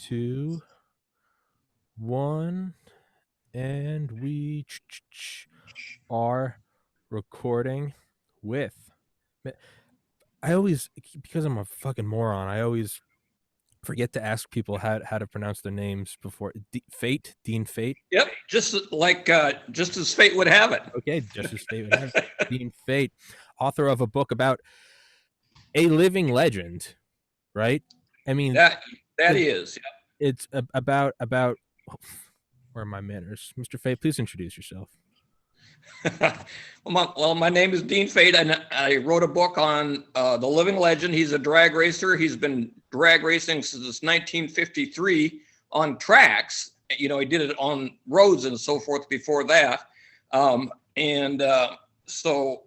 2, 1, and we are recording with. I always, because I'm a fucking moron, I always forget to ask people how to pronounce their names before. Dean Fate. Yep, just as fate would have it. Okay, just as fate would have it. Dean Fate, author of a book about a living legend, right? I mean, that is. It's about where are my manners, Mr. Fate? Please introduce yourself. Well, my name is Dean Fate, and I wrote a book on the living legend. He's a drag racer. He's been drag racing since 1953 on tracks. He did it on roads and so forth before that. So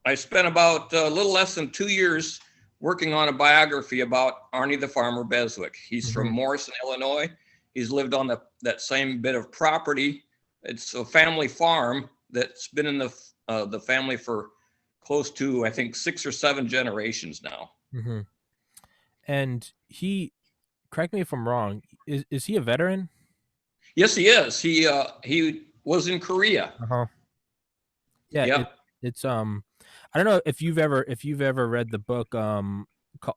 I spent about a little less than 2 years working on a biography about Arnie the Farmer Beswick. He's from Morrison, Illinois. He's lived on that same bit of property. It's a family farm that's been in the family for close to, I think, 6 or 7 generations now. Mm-hmm. And he, correct me if I'm wrong, is he a veteran? Yes, he is. He was in Korea. Yeah. Yep. It's I don't know if you've ever read the book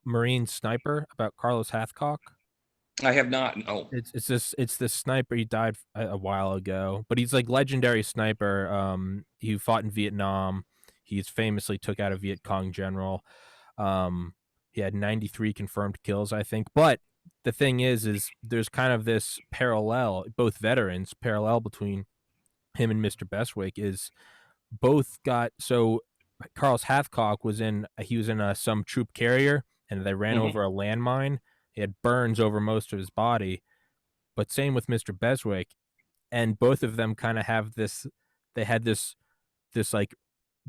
Marine Sniper about Carlos Hathcock. I have not. No. It's this sniper. He died a while ago, but he's like legendary sniper. He fought in Vietnam. He's famously took out a Viet Cong general. He had 93 confirmed kills, I think. But the thing is there's kind of this parallel, both veterans, parallel between him and Mr. Beswick is both got, so Carlos Hathcock was in some troop carrier, and they ran over a landmine. He had burns over most of his body, but same with Mr. Beswick, and both of them kind of have this. They had this like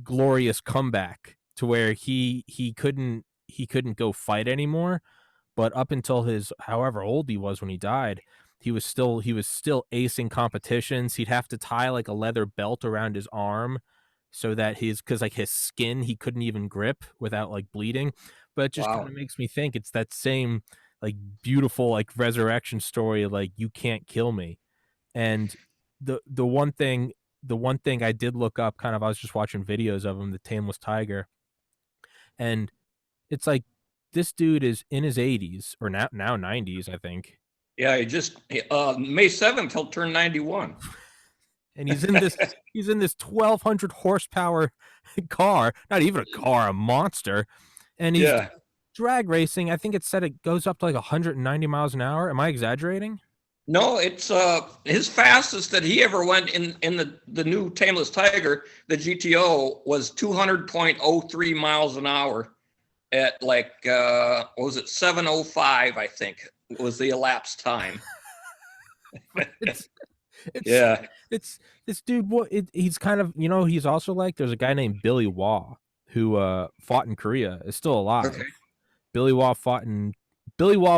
glorious comeback to where he couldn't go fight anymore, but up until his however old he was when he died, he was still acing competitions. He'd have to tie like a leather belt around his arm so that because like his skin he couldn't even grip without like bleeding. But it just kind of makes me think it's that same like beautiful like resurrection story, like you can't kill me. And the one thing I did look up, kind of, I was just watching videos of him, the Tameless Tiger, and it's like this dude is in his 80s or now 90s, I think. Yeah, he just May 7th he'll turn 91. And he's in this 1,200 horsepower car, not even a car, a monster. And he's drag racing. I think it said it goes up to like 190 miles an hour. Am I exaggerating? No, it's his fastest that he ever went in the new Tameless Tiger, the GTO, was 200.03 miles an hour at like what was it, 7:05, I think was the elapsed time. It's this dude. He's kind of, he's also like, there's a guy named Billy Waugh who fought in Korea, is still alive. Okay. Billy Waugh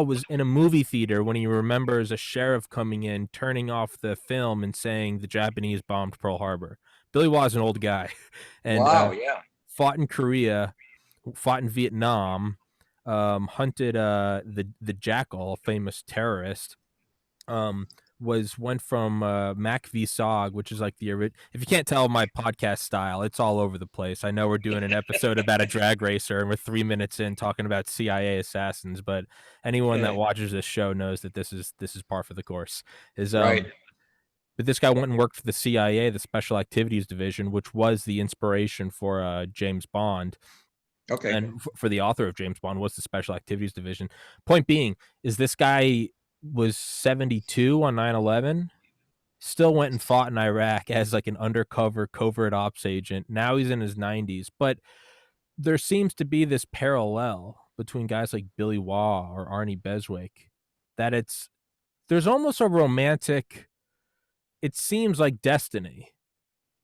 was in a movie theater when he remembers a sheriff coming in, turning off the film and saying the Japanese bombed Pearl Harbor. Billy Waugh is an old guy, and fought in Korea, fought in Vietnam, hunted the Jackal, a famous terrorist. Went from Mac v Sog, which is like if you can't tell my podcast style, it's all over the place. I know we're doing an episode about a drag racer and we're 3 minutes in talking about CIA assassins, but anyone that watches this show knows that this is par for the course. Right. But this guy went and worked for the CIA, the Special Activities Division, which was the inspiration for James Bond. Okay. And for the author of James Bond was the Special Activities Division. Point being is this guy was 72 on 9/11, still went and fought in Iraq as like an undercover covert ops agent. Now he's in his 90s, but there seems to be this parallel between guys like Billy Waugh or Arnie Beswick, that there's almost a romantic, it seems like destiny,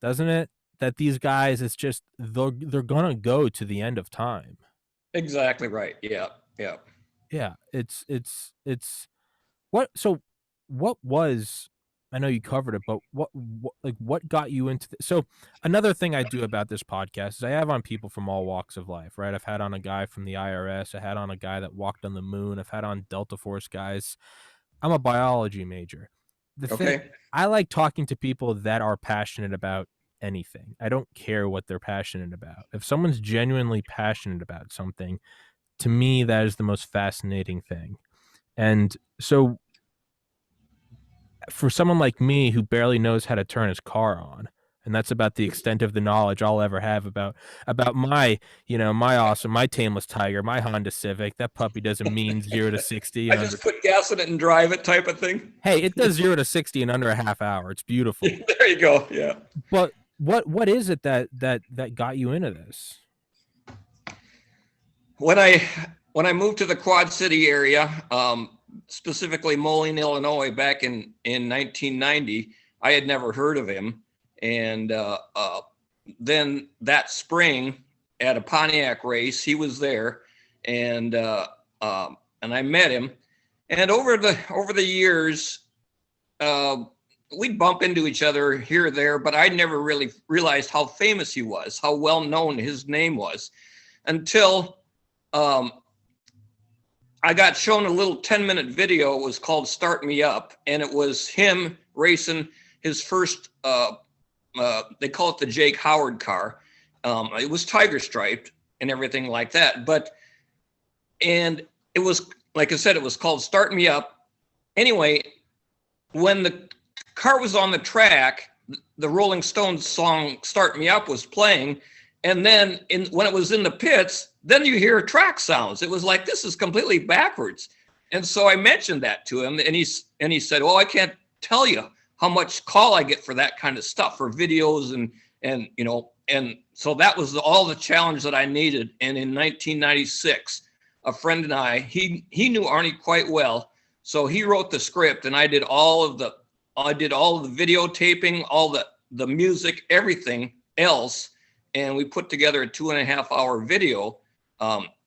doesn't it? That these guys, it's just they're gonna go to the end of time. Exactly right. Yeah. It's what was, I know you covered it, but what got you into this? So another thing I do about this podcast is I have on people from all walks of life, right? I've had on a guy from the IRS. I had on a guy that walked on the moon. I've had on Delta Force guys. I'm a biology major. The thing, Okay. I like talking to people that are passionate about anything. I don't care what they're passionate about. If someone's genuinely passionate about something, to me, that is the most fascinating thing. And so for someone like me who barely knows how to turn his car on, and that's about the extent of the knowledge I'll ever have about my, my tameless Tiger, my Honda Civic. That puppy doesn't mean 0 to 60 I in under. just put gas in it and drive it type of thing. Hey, it does 0 to 60 in under a half hour. It's beautiful. There you go. Yeah. But what is it that got you into this? When I moved to the Quad City area, specifically Moline, Illinois, back in 1990, I had never heard of him, and then that spring at a Pontiac race, he was there, and I met him, and over the years, we'd bump into each other here or there, but I never really realized how famous he was, how well known his name was, until I got shown a little 10-minute video. It was called Start Me Up, and it was him racing his first, they call it the Jake Howard car. It was tiger striped and everything like that. And it was, like I said, it was called Start Me Up. Anyway, when the car was on the track, the Rolling Stones song Start Me Up was playing. And then when it was in the pits, then you hear track sounds. It was like, this is completely backwards. And so I mentioned that to him, and he said, well, I can't tell you how much call I get for that kind of stuff, for videos and so that was all the challenge that I needed. And in 1996, a friend and he knew Arnie quite well. So he wrote the script, and I did all of the videotaping, all the music, everything else. And we put together a 2.5-hour video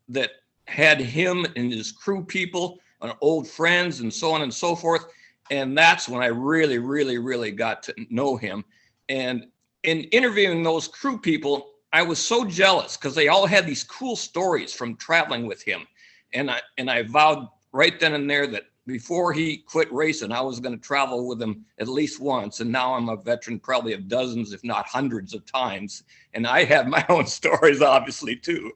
that had him and his crew people and old friends and so on and so forth. And that's when I really, really, really got to know him. And in interviewing those crew people, I was so jealous because they all had these cool stories from traveling with him. And I vowed right then and there that before he quit racing, I was going to travel with him at least once. And now I'm a veteran probably of dozens, if not hundreds of times. And I have my own stories, obviously, too.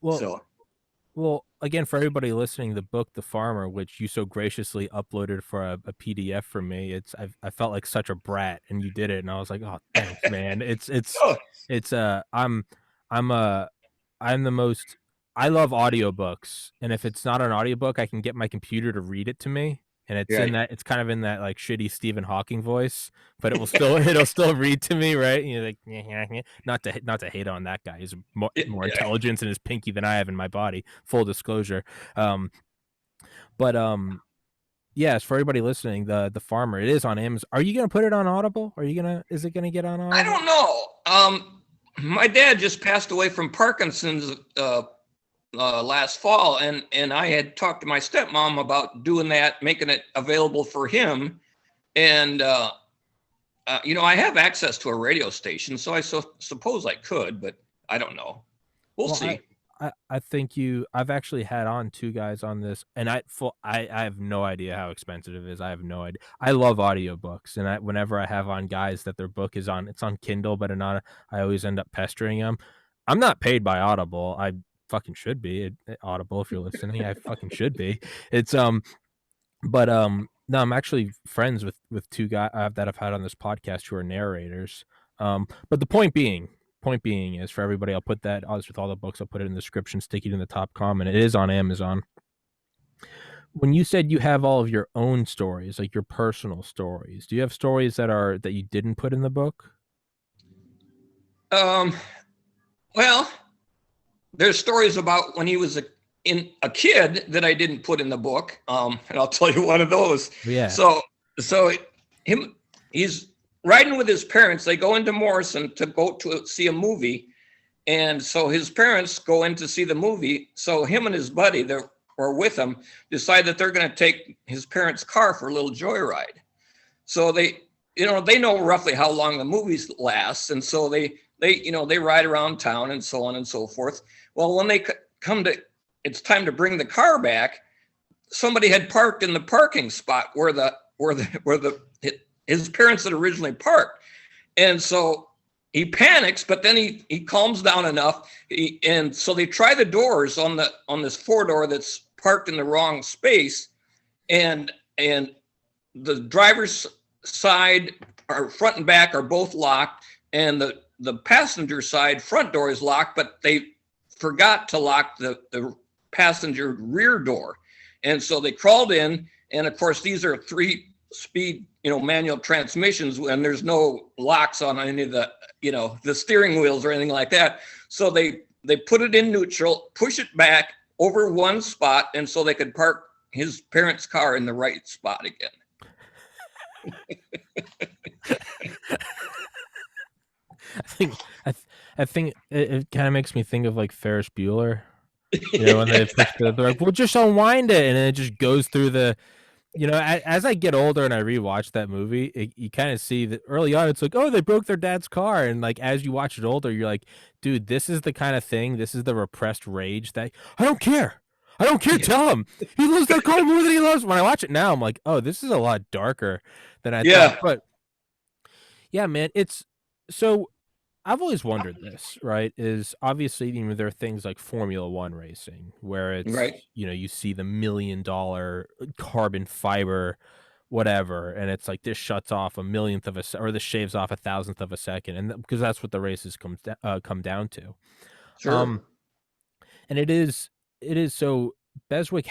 Well, again, for everybody listening, the book, The Farmer, which you so graciously uploaded for a PDF for me, I felt like such a brat, and you did it. And I was like, oh, thanks, man. I'm the most, I love audiobooks, and if it's not an audiobook, I can get my computer to read it to me, and it's kind of in that like shitty Stephen Hawking voice, but it'll still read to me, right? And you're like, not to hate on that guy. He's more intelligence in his pinky than I have in my body. Full disclosure. Yes, for everybody listening, the Farmer, it is on Amazon. Are you gonna put it on Audible? Is it gonna get on Audible? I don't know. My dad just passed away from Parkinson's last fall, and I had talked to my stepmom about doing that, making it available for him. And I have access to a radio station, so I suppose I could, but I don't know. We'll see. I think I've actually had on two guys on this, and I have no idea how expensive it is. I have no idea. I love audiobooks, and whenever I have on guys that their book is on, it's on Kindle, but I always end up pestering them. I'm not paid by Audible. I fucking should be. Audible, if you're listening, I fucking should be. It's no, I'm actually friends with two guys that I've had on this podcast who are narrators. But the point being is, for everybody, I'll put that, as with all the books, I'll put it in the description, stick it in the top comment. It is on Amazon. When you said you have all of your own stories, like your personal stories, do you have stories that you didn't put in the book? Well, there's stories about when he was a kid that I didn't put in the book. And I'll tell you one of those. Yeah. So he's riding with his parents. They go into Morrison to go to see a movie. And so his parents go in to see the movie. So him and his buddy that were with him decide that they're going to take his parents' car for a little joyride. So they know roughly how long the movies last. And so they ride around town and so on and so forth. Well, when they come to, it's time to bring the car back, somebody had parked in the parking spot where the his parents had originally parked, and so he panics, but then he calms down enough, and so they try the doors on this four door that's parked in the wrong space, and the driver's side or front and back are both locked, and the passenger side front door is locked, but they forgot to lock the passenger rear door. And so they crawled in, and of course these are 3-speed, manual transmissions, and there's no locks on any of the steering wheels or anything like that. So they put it in neutral, push it back over one spot, and so they could park his parents' car in the right spot again. I think it kind of makes me think of like Ferris Bueller. When they push they're like, "We'll just unwind it," and then it just goes through the. As I get older and I rewatch that movie, you kind of see that early on it's like, oh, they broke their dad's car, and like as you watch it older, you're like, dude, this is the kind of thing. This is the repressed rage that I don't care. I don't care. Tell him he loves that car more than he loves. When I watch it now, I'm like, oh, this is a lot darker than I thought. But yeah, man, it's so. I've always wondered this, right? Is obviously there are things like Formula One racing where it's Right. you see the $1 million carbon fiber, whatever, and it's like this shuts off a millionth of or this shaves off 1,000th of a second, and because that's what the races come down to. Sure. And it is so Beswick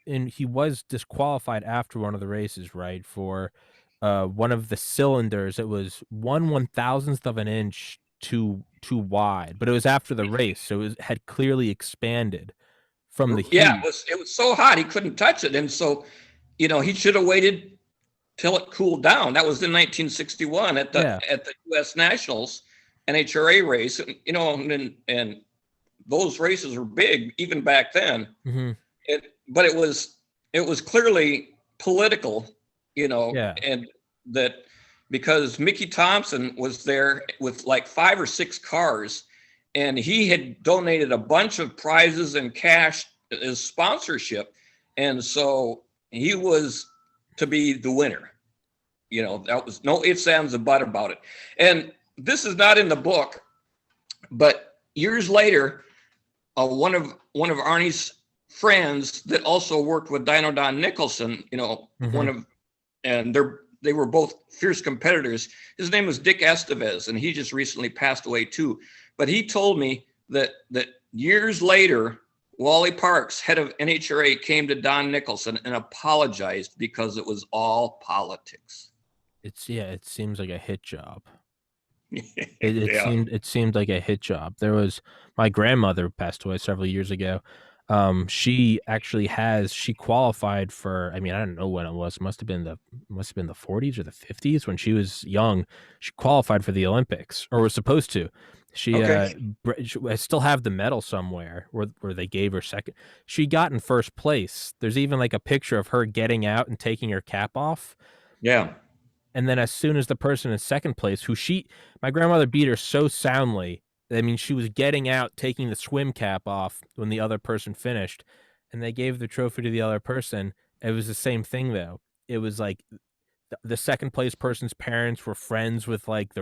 and he was disqualified after one of the races, right, for one of the cylinders. It was 1/1000th of an inch too wide, but it was after the race, so it had clearly expanded from the heat. Yeah, it was so hot he couldn't touch it, and so he should have waited till it cooled down. That was in 1961 at the U.S. Nationals NHRA race, and those races were big even back then. Mm-hmm. But it was clearly political, and that because Mickey Thompson was there with like 5 or 6 cars, and he had donated a bunch of prizes and cash as sponsorship, and so he was to be the winner. That was no ifs, ands, or buts about it. And this is not in the book, but years later, one of Arnie's friends that also worked with Dino Don Nicholson, Mm-hmm. and they were both fierce competitors. His name was Dick Estevez, and he just recently passed away too. But he told me that years later, Wally Parks, head of NHRA, came to Don Nicholson and apologized because it was all politics. It seems like a hit job. It seemed like a hit job. There was my grandmother passed away several years ago. She qualified for, I don't know when it was. Must have been the 40s or the 50s when she was young. She qualified for the Olympics, or was supposed to. I still have the medal somewhere where they gave her second. She got in first place. There's even like a picture of her getting out and taking her cap off. Yeah. And then as soon as the person in second place, my grandmother beat her so soundly. She was getting out, taking the swim cap off when the other person finished, and they gave the trophy to the other person. It was the same thing, though. It was like the second place person's parents were friends with like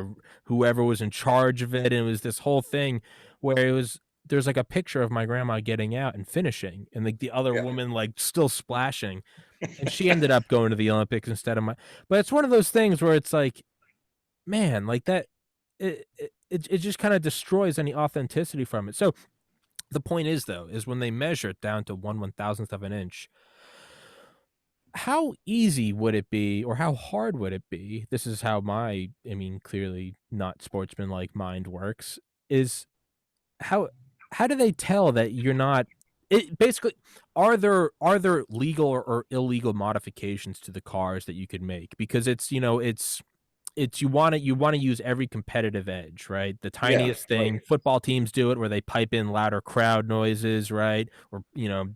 whoever was in charge of it, and it was this whole thing where there's like a picture of my grandma getting out and finishing, and like the other woman like still splashing, and she ended up going to the Olympics instead of But it's one of those things where it's like, man, like that. It just kind of destroys any authenticity from it. So the point is, though, is when they measure it down to 1/1000th of an inch, how easy would it be, or how hard would it be? This is how my, clearly not sportsmanlike mind works. Is how do they tell that you're not? Basically, are there legal or illegal modifications to the cars that you could make? Because it's you want to use every competitive edge, right? The tiniest thing. Right. Football teams do it where they pipe in louder crowd noises, right? Or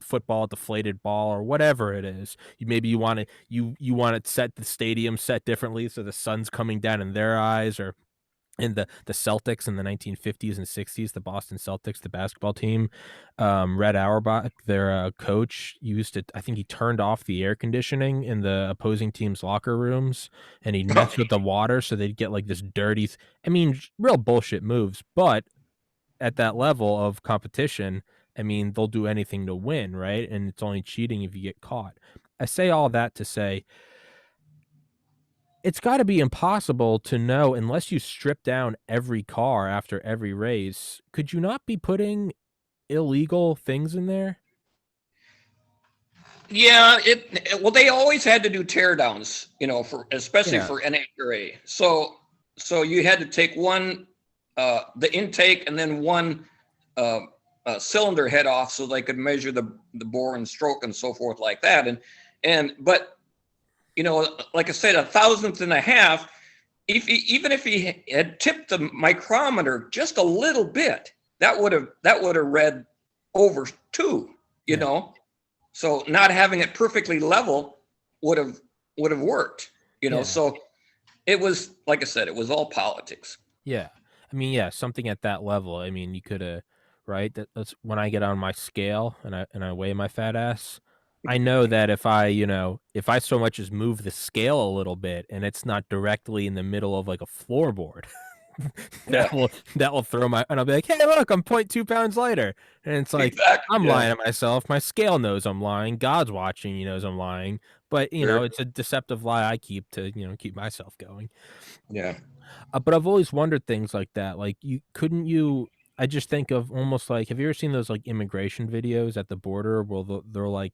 football deflated ball or whatever it is. You want to set the stadium set differently so the sun's coming down in their eyes, or And the Celtics in the 1950s and 60s, the Boston Celtics, the basketball team, Red Auerbach, their coach, used to, I think he turned off the air conditioning in the opposing team's locker rooms, and he'd mess with the water so they'd get like this dirty, I mean, real bullshit moves. But at that level of competition, I mean, they'll do anything to win, right? And it's only cheating if you get caught. I say all that to say it's gotta be impossible to know unless you strip down every car after every race. Could you not be putting illegal things in there? Yeah, well, they always had to do teardowns, for especially Yeah. for NHRA. So you had to take one, the intake, and then one cylinder head off, so they could measure the bore and stroke and so forth like that. But like I said, a thousandth and a half. Even if he had tipped the micrometer just a little bit, that would have read over two. You Yeah. know, so not having it perfectly level would have worked. Yeah. So it was, like I said, it was all politics. Yeah. I mean, yeah, something at that level. I mean, you coulda, right? That's when I get on my scale and I weigh my fat ass, I know that if I so much as move the scale a little bit and it's not directly in the middle of like a floorboard, Yeah, that will throw my, and I'll be like, "Hey, look, I'm 0.2 pounds lighter." And it's like, exactly. I'm Yeah, lying to myself. My scale knows I'm lying. God's watching, he knows I'm lying. But, sure. it's a deceptive lie I keep to, keep myself going. Yeah. But I've always wondered things like that. Like, I just think of almost like, have you ever seen those like immigration videos at the border where they'll like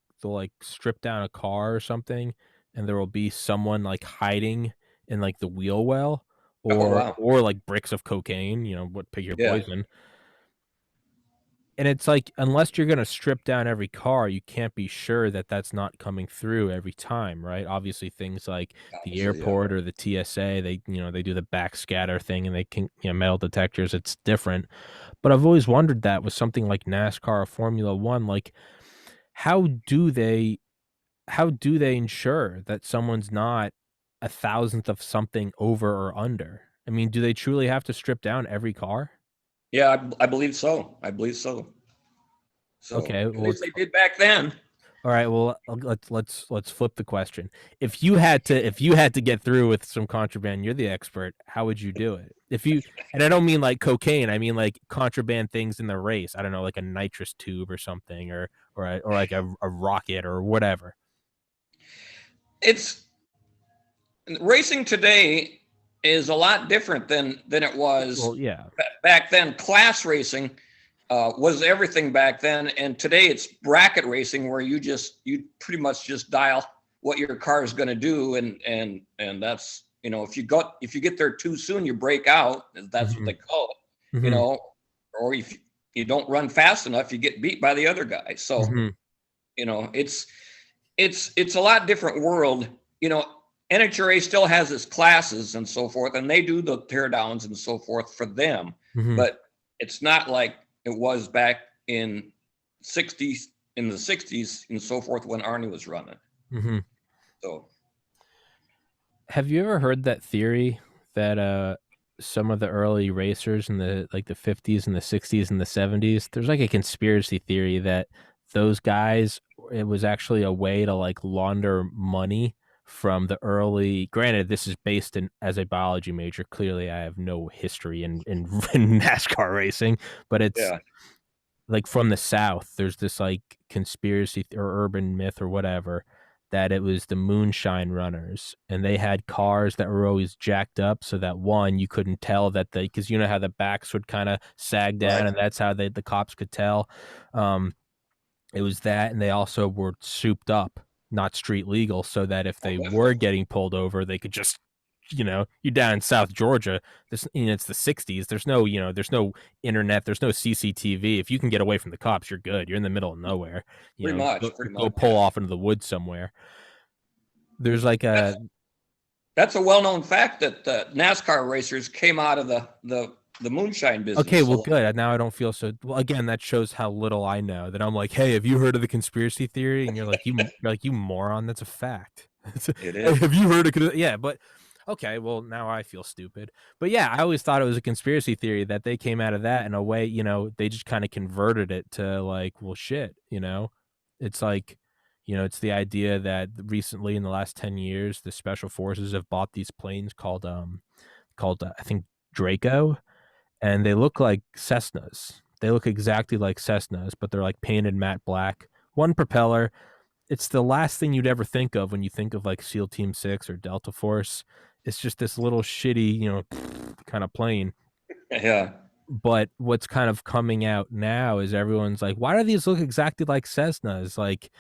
strip down a car or something, and there will be someone like hiding in like the wheel well, Oh wow. or like bricks of cocaine, what pick your Yeah, poison. And it's like, unless you're gonna strip down every car, you can't be sure that that's not coming through every time, right? Obviously, things like the obviously, yeah. airport or the TSA, they do the backscatter thing and they can, metal detectors, it's different. But I've always wondered that with something like NASCAR or Formula One, like, how do they how do they ensure that someone's not a thousandth of something over or under? I mean, do they truly have to strip down every car? Yeah, I believe so. I believe so. So Okay, at well, least they did back then. all right, well, let's flip the question. If you had to get through with some contraband, you're the expert. How would you do it? And I don't mean like cocaine. I mean like contraband things in the race. I don't know, like a nitrous tube or something, or like a rocket or whatever. It's racing today is a lot different than it was Well, yeah. back then. Class racing was everything back then, and today it's bracket racing, where you pretty much just dial what your car is going to do, and that's, if you get there too soon, you break out. That's what Hmm. they call it. Hmm. Or if you don't run fast enough, you get beat by the other guy. So Hmm. it's a lot different world. NHRA still has its classes and so forth, and they do the teardowns and so forth for them, Hmm. but it's not like it was back in 60s in the 60s and so forth when Arnie was running. Hmm. So Have you ever heard that theory that some of the early racers in the 50s and the 60s and the 70s, there's like a conspiracy theory that those guys, it was actually a way to like launder money from the early, granted this is based in, as a biology major, clearly I have no history in NASCAR racing, but it's yeah, like from the South, there's this like conspiracy or urban myth or whatever that it was the moonshine runners and they had cars that were always jacked up so that one, you couldn't tell that because you know how the backs would kind of sag down right. and that's how the cops could tell. Um, it was that, and they also were souped up, not street legal, so that if Oh, they were definitely. getting pulled over, they could just, you're down in South Georgia. It's the '60s. There's no internet. There's no CCTV. If you can get away from the cops, you're good. You're in the middle of nowhere. Pretty Go much. pull off into the woods somewhere. There's like That's a that's a well-known fact that NASCAR racers came out of the moonshine Okay, business. well, So good. Now I don't feel so. Well, again, that shows how little I know. That I'm like, hey, have you heard of the conspiracy theory? And you're like, you moron. That's a fact. it Hey, is. have you heard of? Yeah, but Okay, well, now I feel stupid. But yeah, I always thought it was a conspiracy theory that they came out of that in a way, they just kind of converted it to like, well, shit, It's like, it's the idea that recently in the last 10 years, the special forces have bought these planes called I think Draco, and they look like Cessnas. They look exactly like Cessnas, but they're like painted matte black. One propeller. It's the last thing you'd ever think of when you think of like SEAL Team 6 or Delta Force. It's just this little shitty, kind of plane. Yeah. But what's kind of coming out now is everyone's like, why do these look exactly like Cessnas? Like,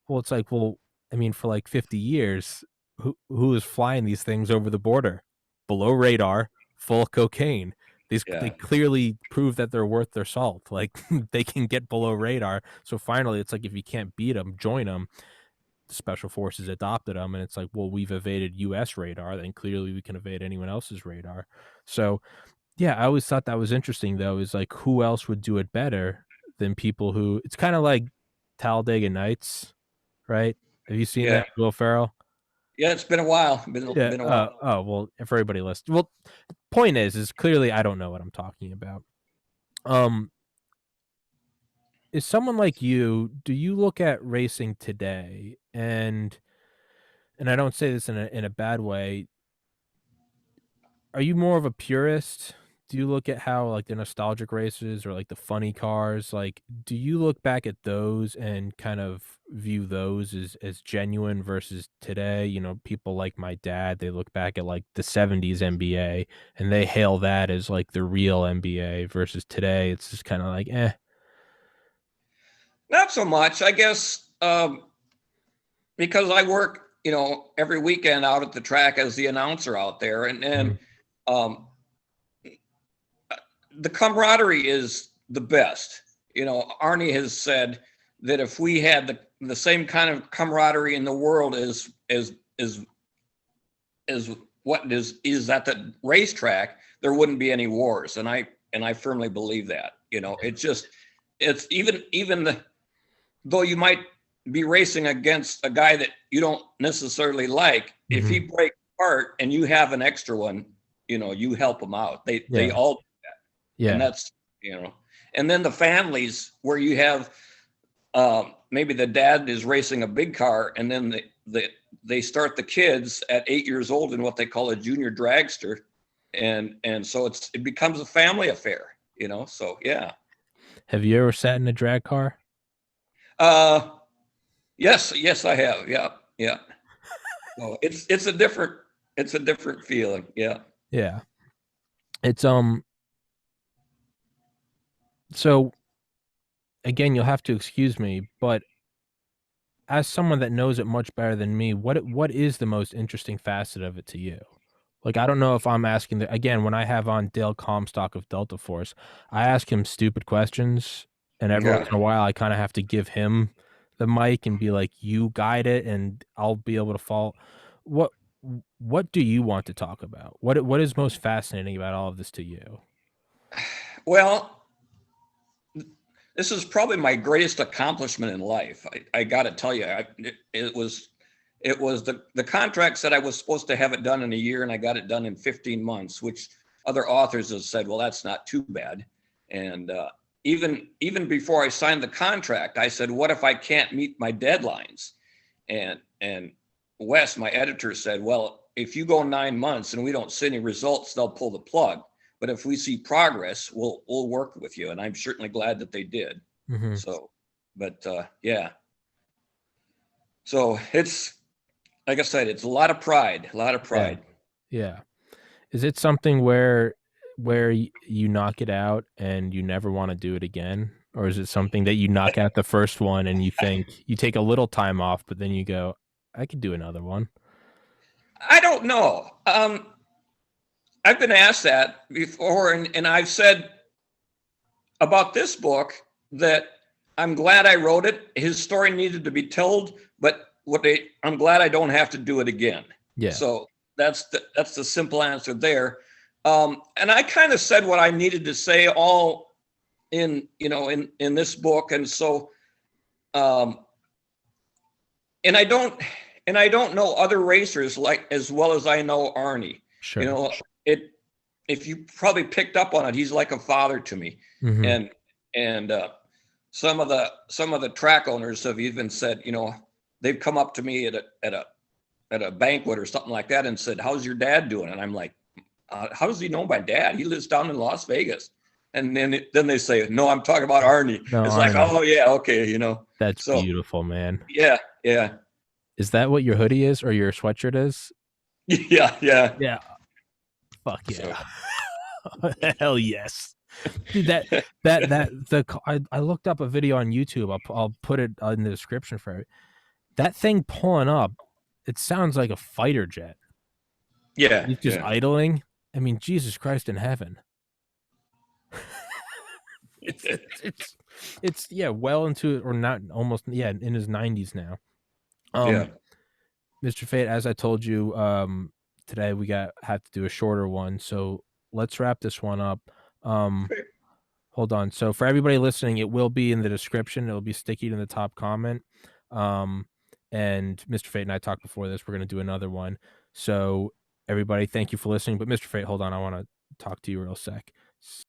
well, it's like, well, I mean, for like 50 years, who is flying these things over the border? Below radar, full of cocaine. They Yeah. clearly prove that they're worth their salt. Like they can get below radar. So finally, it's like if you can't beat them, join them. The special forces adopted them, and it's like, well, we've evaded U.S. radar, then clearly we can evade anyone else's radar. So yeah, I always thought that was interesting though, is like who else would do it better than people who it's kind of like Talladega Nights, right? Have you seen Yeah. that, Will Ferrell? Yeah. It's been a while. Yeah. Been a while. Oh well, if everybody listened. Well, point is clearly I don't know what I'm talking about. Um, is someone like you? Do you look at racing today, and I don't say this in a bad way? Are you more of a purist? Do you look at how like the nostalgic races or like the funny cars, like do you look back at those and kind of view those as genuine versus today? People like my dad, they look back at like the 70s NBA and they hail that as like the real NBA versus today. It's just kind of like, eh. Not so much, I guess, because I work, every weekend out at the track as the announcer out there, and Mhm. um, the camaraderie is the best. Arnie has said that if we had the same kind of camaraderie in the world as what is at the racetrack, there wouldn't be any wars, and I firmly believe that. It's even though you might be racing against a guy that you don't necessarily like, if he Mhm. breaks apart and you have an extra one, you help him out. They Yeah. all, and Yeah. that's, and then the families where you have maybe the dad is racing a big car, and then they start the kids at 8 years old in what they call a junior dragster, and so it becomes a family affair. So yeah. Have you ever sat in a drag car? Uh, yes, I have. Yeah, yeah. So it's a different feeling. Yeah. Yeah. It's so again, you'll have to excuse me, but as someone that knows it much better than me, what is the most interesting facet of it to you? Like, I don't know if I'm asking again, when I have on Dale Comstock of Delta Force, I ask him stupid questions, and every once Yeah. in a while I kind of have to give him the mic and be like, you guide it and I'll be able to follow. What what do you want to talk about? What is most fascinating about all of this to you? Well, this is probably my greatest accomplishment in life. I got to tell you, it was the contract said I was supposed to have it done in a year, and I got it done in 15 months, which other authors have said, well, that's not too bad. And even before I signed the contract, I said, what if I can't meet my deadlines? And Wes, my editor, said, well, if you go 9 months and we don't see any results, they'll pull the plug. But if we see progress, we'll work with you. And I'm certainly glad that they did. Mm-hmm. So, but yeah. So it's, like I said, it's a lot of pride, a lot of Yeah. pride. Yeah. Is it something where you knock it out and you never want to do it again? Or is it something that you knock out the first one and you think you take a little time off, but then you go, I could do another one? I don't know. I've been asked that before, and I've said about this book that I'm glad I wrote it. His story needed to be told, but I'm glad I don't have to do it again. Yeah. So that's the simple answer there. And I kind of said what I needed to say all in this book, and so and I don't. and I don't know other racers like as well as I know Arnie. Sure. You know, it if you probably picked up on it, he's like a father to me. Mhm. And some of the track owners have even said, you know, they've come up to me at a banquet or something like that and said, "How's your dad doing?" And I'm like, "How does he know my dad? He lives down in Las Vegas." And then they say, "No, I'm talking about Arnie." No, It's like, Arnie. "Oh yeah, okay," you know. That's So beautiful, man. yeah, yeah, Is that what your hoodie is or your sweatshirt is? yeah, yeah. Yeah. Fuck So yeah. Hell yes. Dude, I looked up a video on YouTube. I'll put it in the description for it. That thing pulling up, it sounds like a fighter jet. yeah, He's just yeah, idling. I mean, Jesus Christ in heaven. it's, it's yeah, well into or not almost in his 90s now. yeah. Mr. Fate, as I told you, today we have to do a shorter one, so let's wrap this one up. Okay. Hold on. So for everybody listening, it will be in the description. It'll be sticky in the top comment. And Mr. Fate and I talked before this. We're gonna do another one. So everybody, thank you for listening. But Mr. Fate, hold on. I want to talk to you real sec.